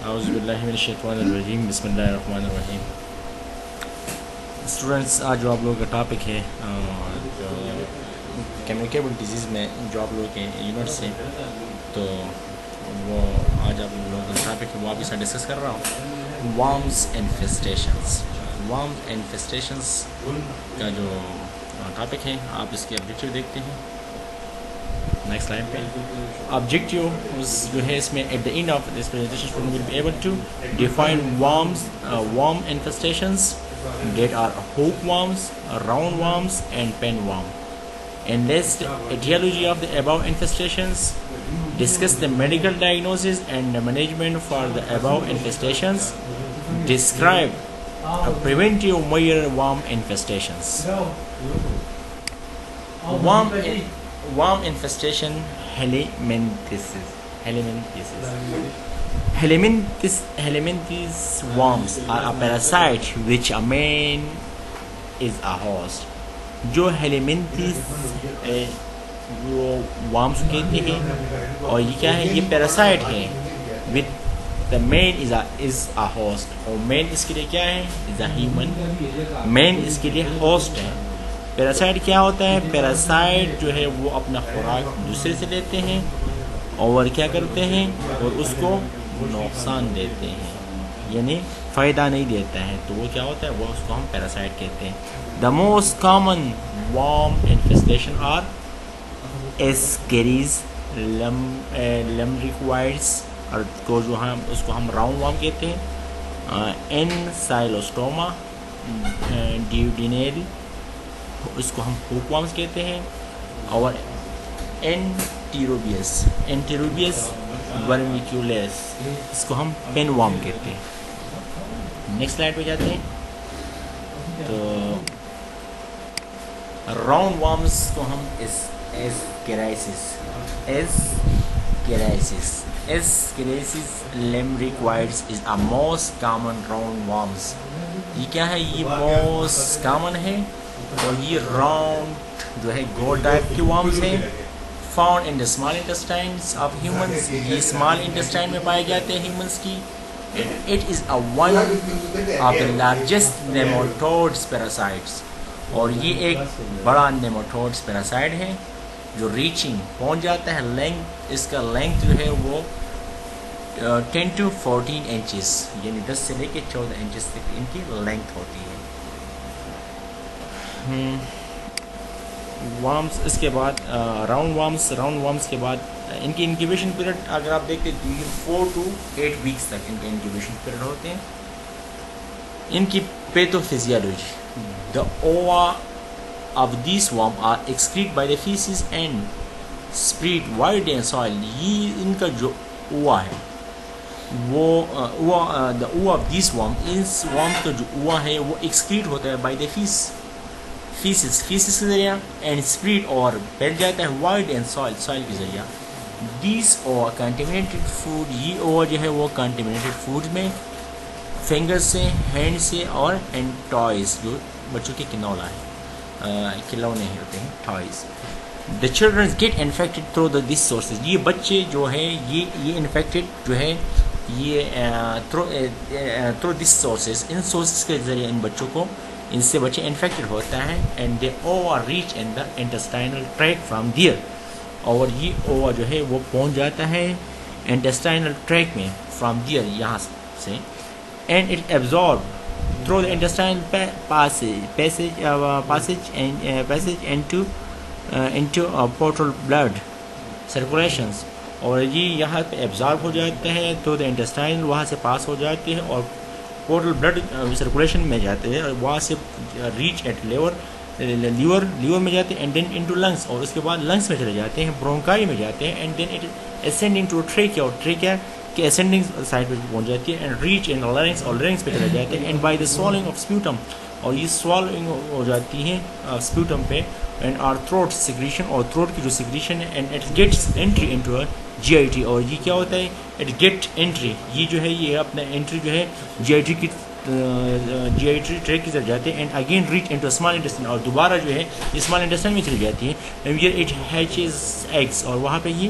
اعوذ باللہ من الشیطان الرجیم بسم اللہ الرحمن الرحیم. اسٹوڈنٹس آج جو آپ لوگوں کا ٹاپک ہے جو کمیونیکیبل ڈیزیز میں جو آپ لوگوں کے یونٹس ہیں تو وہ آج آپ لوگوں کا ٹاپک ہے وہ آپ کے ساتھ ڈسکس کر رہا ہوں. وارمز انفیسٹیشنس. وارمز انفیسٹیشنس کا جو ٹاپک ہے آپ اس کے آبجیکٹیو دیکھتے ہیں نیکسٹ سلائڈ پہ. آبجیکٹیو جو ہے اس میں at the end of this presentation will be able to define worm infestations that are hookworms, roundworms and pinworm. Enlist etiology of the above infestations. Discuss the medical diagnosis and the management for the above infestations. Describe preventive measure worm infestations. Worm infestation helminthisis. Helminthes worms are a parasite which a man is a host. جو helminthes وہ worms کہتے ہیں اور یہ کیا ہے, یہ parasite ہے with the man is a host. اور man اس کے لیے کیا ہے, is a human. man اس کے لیے host ہے. parasite کیا ہوتا ہے, parasite جو ہے وہ اپنا خوراک دوسرے سے لیتے ہیں اور کیا کرتے ہیں اور اس کو نقصان دیتے ہیں, یعنی فائدہ نہیں دیتا ہے, تو وہ کیا ہوتا ہے, وہ اس کو ہم پیراسائٹ کہتے ہیں. The most common worm infestation are ascaris, lumbricoides اور کو جو ہم اس کو ہم راؤنڈ وارم کہتے ہیں, انسائلوسٹوما, ڈیوڈینیل اس کو ہم ہوک وارمس کہتے ہیں, اور انٹیروبیس ورمیکیولیس اس کو ہم پین وارم کہتے ہیں. نیکسٹ سلائڈ پہ جاتے ہیں. تو راؤنڈ وارمس کو ہم ascaris lumbricoides is a most common round worms. یہ کیا ہے, یہ موسٹ کامن ہے اور یہ راؤنڈ جو ہے گول ٹائپ کے وارمس ہیں, found in the small intestines of humans. یہ small intestine میں پائے جاتے ہیں humans کی. It is a one of the largest nematodes parasites. اور یہ ایک بڑا nematodes parasite ہے جو ریچنگ پہنچ جاتا ہے, لینتھ اس کا لینتھ جو ہے وہ 10 to 14 inches, یعنی 10 سے لے کے 14 inches تک ان کی لینتھ ہوتی ہے. وارمس اس کے بعد راؤنڈ وارمس کے بعد ان کی انکیویشن پیریڈ اگر آپ دیکھتے ہیں 4 to 8 weeks تک ان کے انکیویشن پیریڈ ہوتے ہیں. ان کی pathophysiology, the ova of these worm are excrete by the faeces and spread wide in soil. یہ ان کا جو اووا ہے وہ the ova of these worm, اس وارم کا جو اووا ہے وہ ایکسکریٹ ہوتا ہے بائی دا فیسز کے ذریعہ, اینڈ اسپریڈ اور پھیل جاتا ہے وائڈ اینڈ سوائل کے ذریعہ. دیس اور کنٹیمنیٹڈ فوڈ, یہ اور جو ہے وہ کنٹیمنیٹڈ فوڈ میں فنگر سے, ہینڈ سے اور اینڈ ٹوائز جو بچوں کے کنولا ہے, کھلونے ہوتے ہیں toys. The childrens get infected through the this sources. یہ بچے جو ہے یہ انفیکٹڈ جو ہے یہ تھرو دس سورسز, ان سورسز کے ذریعے ان بچوں کو ان سے بچے انفیکٹڈ ہوتا ہے. And they ova reach in the intestinal tract from there, اور یہ اوور جو ہے وہ پہنچ جاتا ہے انٹسٹائنل ٹریک میں فرام دیئر, یہاں سے. And it absorb through the intestinal passage into portal blood circulations, اور یہ یہاں پہ ایبزارب ہو جاتا ہے تھرو دا انٹسٹائنل, وہاں سے پاس ہو جاتے ہیں اور پورٹل بلڈ سرکولیشن میں جاتے ہیں, اور وہاں سے ریچ ایٹ لیور میں جاتے ہیں, اینڈ دین انٹو لنگس, اور اس کے بعد لنگس میں چلے جاتے ہیں, برونکائی میں جاتے ہیں, and then it ascending to trachea, اور ٹریکیا کے اسینڈنگ سائڈ پہ پہنچ جاتی ہے, اینڈ ریچ ان لارنکس, اور لارنکس پہ چلے جاتے ہیں, and by the swallowing of sputum, اور یہ سوالنگ ہو جاتی ہیں اسپیوٹم پہ, اینڈ آر تھروٹ سیکریشن, اور تھروٹ کی جو سیکریشن ہے, and it gets entry into G I T, اور یہ کیا ہوتا ہے, اٹ گیٹ انٹری, یہ جو ہے یہ اپنا انٹری جو ہے جی آئی ٹی کی جی آئی ٹریک کی طرف جاتے ہیں, and again reach into small intestine, اور دوبارہ جو ہے اسمال انٹسٹائن میں چلی جاتی ہے, ویئر اٹ ہیچز ایگس, اور وہاں پہ یہ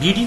BD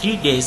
3 days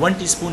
1 teaspoon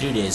3 days।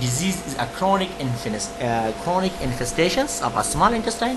disease is a chronic infestations of a small intestine.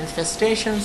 infestations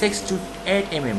6 to 8 mm,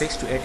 6 to 8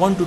1 to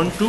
1 to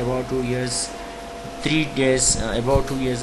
about 2 years, 3 days about 2 years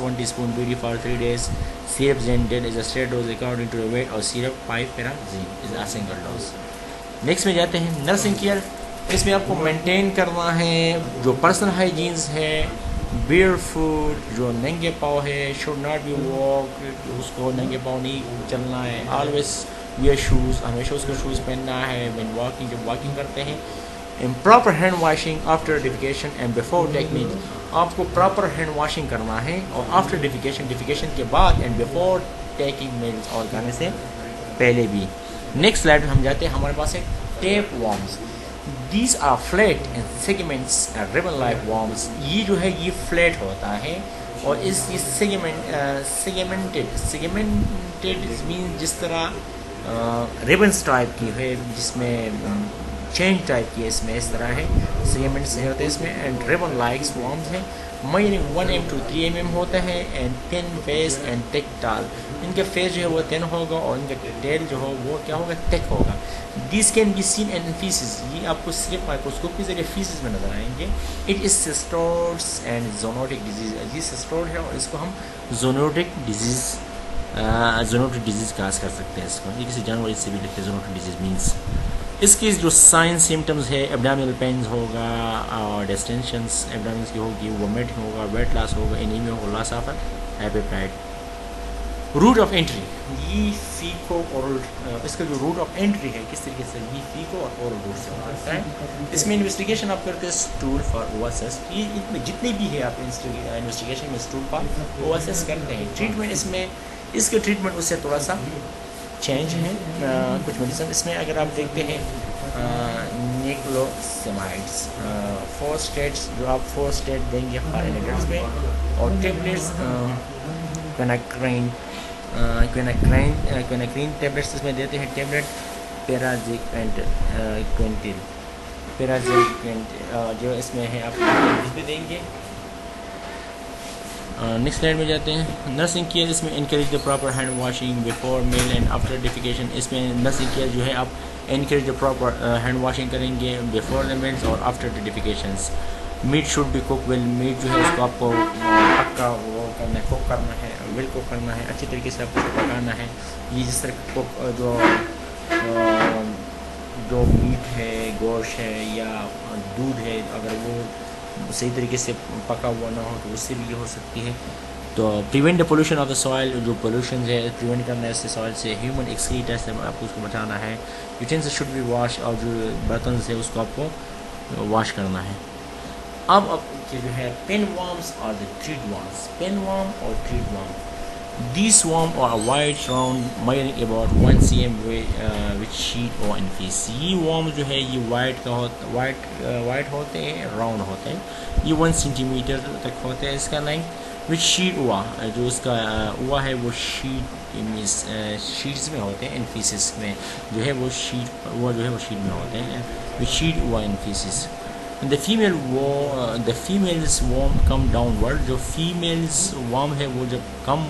1 teaspoon BD for 3 days. Syrup Zental is a straight dose according to the weight, or syrup piperazine is a single dose. Next میں جاتے ہیں nursing care. اس میں آپ کو maintain کرنا ہے جو پرسنل ہائیجینس ہے, بیئر فوڈ, جو ننگے پاؤ ہے شوڈ ناٹ بی واک, اس کو ننگے پاؤ نہیں چلنا ہے. آلویز ویئر شوز, ہمیشہ اس کو شوز پہننا ہے وین واکنگ, جب واکنگ کرتے ہیں. Proper hand washing after defecation and before technique, آپ کو پراپر ہینڈ واشنگ کرنا ہے اور آفٹر ڈیفیکیشن کے بعد اینڈ بیفور ٹیکنگ میلز, اور کھانے سے پہلے بھی. نیکسٹ سلائڈ میں ہم جاتے ہیں, ہمارے پاس ہے tape worms. These are flat and segments ribbon like worms. یہ جو ہے یہ فلیٹ ہوتا ہے اور اس کی سیگمنٹڈ مین جس طرح ریبنس ٹائپ کی ہے, جس میں چین ٹائپ کی ہے, اس میں اس طرح ہے سیگمنٹس ہوتے ہیں اس میں. اینڈ ریبن لائکس وارمز ہیں, میجرنگ 1 mm to 3 mm ہوتا ہے. اینڈ تھن فیس اینڈ تھک ٹال, ان کا فیس جو ہے وہ تھن ہوگا اور ان کا ٹیل جو ہو وہ کیا ہوگا, تھک ہوگا. This can be seen in faeces, یہ آپ کو صرف مائکروسکوپ کے ذریعے فیسز میں نظر آئیں گے. It is cestodes and zoonotic diseases, یہ سسٹور ہے اور اس کو ہم زونوٹک ڈیزیز کاز کر سکتے ہیں. اس کو یہ کسی جانور سے بھی لکھتے ہیں زونوٹک ڈیزیز مینس. اس کی جو سائن سمٹمز ہے, ایبڈامنل پینز ہوگا اور ڈسٹینشنس ایبڈامنس کی ہوگی, وومٹ ہوگا, ویٹ لاس ہوگا, انیمیا ہوگا, loss of appetite. Route of entry, یہ فیکو اورل, اس کا جو روٹ آف انٹری ہے کس طریقے سے, یہ فیکو اور اورل روٹ سے ہوتا ہے. اس میں انویسٹیگیشن آپ کرتے ہیں اسٹول فار اواسس, یہ جتنے بھی ہے آپ انویسٹیگیشن میں اسٹول فار اواسس کرتے ہیں. ٹریٹمنٹ اس میں, اس کے ٹریٹمنٹ اس سے تھوڑا سا چینج ہے. کچھ میڈیسن اس میں اگر آپ دیکھتے ہیں نیکلوسیمائڈس 4 اسٹیٹس, جو آپ 4 اسٹیٹ دیں گے فارینیٹرس میں, اور ٹیبلیٹس کویناکرین ٹیبلیٹس اس میں دیتے ہیں. ٹیبلیٹ پیرازیکوینٹل جو اس میں ہے آپ بھی دیں گے. نیکسٹ سلائڈ میں جاتے ہیں. نرسنگ کیئر, اس میں encourage the proper hand washing before meal and after defecation. اس میں نرسنگ کیئر جو ہے آپ encourage the proper hand washing کریں گے بیفور دا میلس اور after the defecations. Meat should be cook well, meat جو ہے اس کو آپ کو پکا وہ کرنا ہے, کوک کرنا ہے, ویل کوک کرنا ہے, اچھی طریقے سے آپ کو پکانا ہے. یہ جس طرح کوک جو میٹ ہے, گوشت ہے یا دودھ ہے, اگر وہ صحیح طریقے سے پکا ہوا نہ ہو تو اس سے بھی یہ ہو سکتی ہے. تو prevent the pollution of the soil, جو پولوشن ہے پریونٹ کرنا ہے اس سے سوائل سے. ہیومن ایکسکریٹر سے آپ کو اس کو بچانا ہے. یوٹینسل شوڈ بی واش, اور جو برتن سے اس کو آپ کو واش کرنا ہے. اب جو ہے پین وارمس اور دا ٹریڈ وارمس. پین وارم اور ٹریڈ وارم, دیس وارم اور white round measuring about 1 cm which sheet اور ان فیس. یہ وارم جو ہے یہ وائٹ ہوتے ہیں, راؤنڈ ہوتے ہیں, یہ 1 سینٹی میٹر تک ہوتے ہیں اس کا لینتھ. وچ شیٹ ہوا, جو اس کا ہوا ہے وہ شیٹس میں ہوتے ہیں, ان فیسز میں جو ہے وہ شیٹ ہوا جو ہے وہ شیٹ میں ہوتے ہیں. وچ شیٹ ہوا in faeces. The females worm come downward, جو فیمیلز وارم ہے وہ جب کم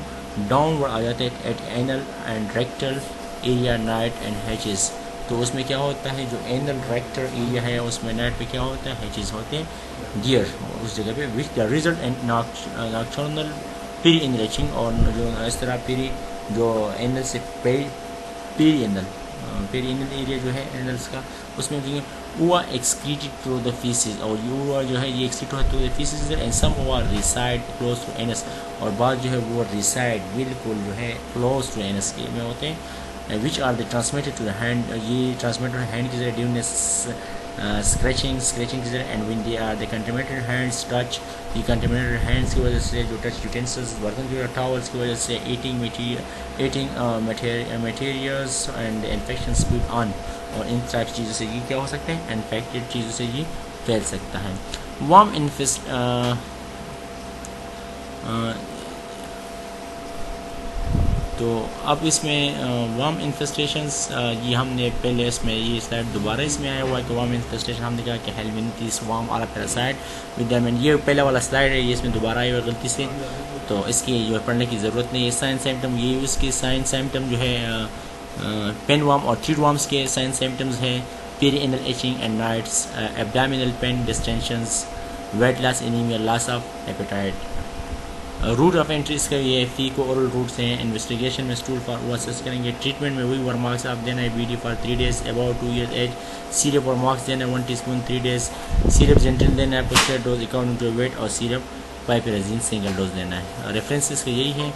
ڈاؤن ورڈ آ جاتے ہیں at anal and rectal area, night and hatches. تو اس میں کیا ہوتا ہے, جو اینل ریکٹل ایریا ہے اس میں نائٹ پہ کیا ہوتا ہے, ہیچز ہوتے ہیں, ڈیئر اس جگہ پہ. وچ the result and ناکچورنل peri enriching, اور جو اس طرح پیری جو اینل سے پیری اینل ایریا جو ہے اینلس کا, اس میں ova excreted through the faeces, اور اووا جو ہے یہ ایکسکریٹ ہوتا ہے through the faeces. And some ova reside close to anus, اور بعض جو ہے وہ ریسائڈ بالکل جو ہے کلوز ٹو اینس کے میں ہوتے ہیں. Which are the transmitted to the hand, یہ ٹرانسمیٹڈ ہینڈ کے ذریعے ڈیورنگ اسکریچنگ کے ذریعے. And when they are the contaminated hands touch, یہ کنٹامینیٹڈ ہینڈس کی وجہ سے جو ٹچ یوٹینسلس برتن جو ہے ٹاولس کی وجہ سے eating materials and infection spread on, اور ان ٹائپ چیزوں سے یہ کیا ہو سکتے ہیں, انفیکٹڈ چیزوں سے یہ پھیل سکتا ہے. وارم تو اب اس میں وارم انفیسٹیشنس, یہ ہم نے پہلے اس میں یہ سلائڈ دوبارہ اس میں آیا ہوا ہے کہ وارم انفیسٹیشن ہم نے کہا کہ ہیلمنتھس وارم آر پیراسائٹ ود دیمن. یہ پہلا والا سلائڈ ہے, یہ اس میں دوبارہ آیا ہوا غلطی سے, تو اس کی جو پڑھنے کی ضرورت نہیں ہے. سائن سمٹم, یہ اس کی سائن سمٹم جو ہے پین وارم اور ٹریڈ وارمس کے سائن سمٹمز ہیں. Perianal itching and nights, abdominal pain, distensions, weight loss, anaemia, loss of appetite. Route of entry اس کا یہ فی کو اورل روٹس ہیں. انویسٹیگیشن میں اسٹول فار او اسیس کریں گے. ٹریٹمنٹ میں وہی ورماکس آپ دینا ہے B D for 3 days about 2 years age. Syrup Vermox دینا ہے 1 teaspoon 3 days. سیرپ جنٹل دینا ہے booster dose according to weight, اور سیرپ پائپرازین سنگل ڈوز دینا ہے. ریفرنسز کا یہی ہے.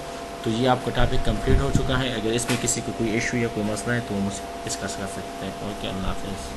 تو یہ آپ کا ٹاپک کمپلیٹ ہو چکا ہے. اگر اس میں کسی کو کوئی ایشو یا کوئی مسئلہ ہے تو وہ مجھ سے ڈسکس کر سکتے ہیں. اوکے, اللہ حافظ.